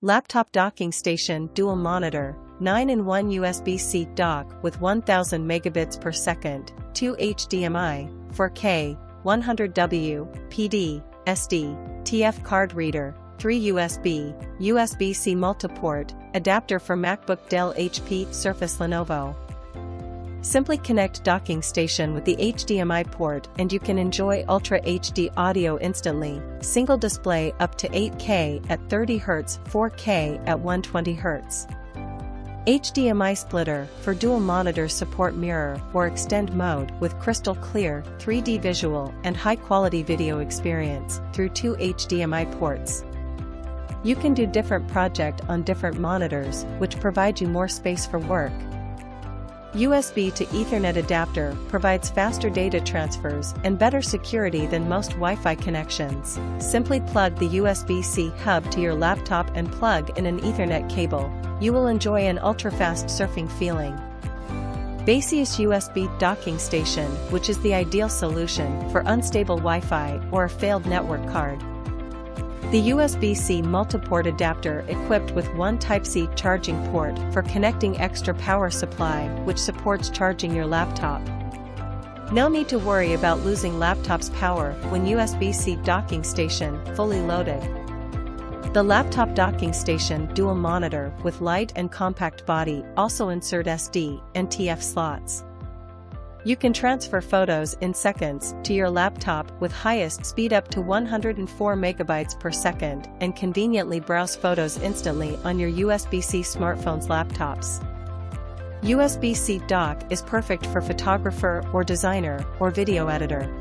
Laptop docking station dual monitor, 9-in-1 USB-C dock with 1000 megabits per second, 2 HDMI, 4K, 100W, PD, SD, TF card reader, 3 USB-C multiport, adapter for MacBook Dell HP Surface Lenovo. Simply connect docking station with the HDMI port and you can enjoy Ultra HD audio instantly, single display up to 8K at 30 Hz, 4K at 120 Hz. HDMI splitter for dual monitor support mirror or extend mode with crystal clear, 3D visual and high-quality video experience through 2 HDMI ports. You can do different project on different monitors, which provide you more space for work. USB to Ethernet adapter provides faster data transfers and better security than most Wi-Fi connections. Simply plug the USB-C hub to your laptop and plug in an Ethernet cable. You will enjoy an ultra-fast surfing feeling. Baseus USB docking station, which is the ideal solution for unstable Wi-Fi or a failed network card. The USB-C multiport adapter equipped with one Type-C charging port for connecting extra power supply, which supports charging your laptop. No need to worry about losing laptop's power when USB-C docking station fully loaded. The laptop docking station dual monitor with light and compact body also insert SD and TF slots. You can transfer photos in seconds to your laptop with highest speed up to 104 megabytes per second and conveniently browse photos instantly on your USB-C smartphones laptops. USB-C dock is perfect for photographer or designer or video editor.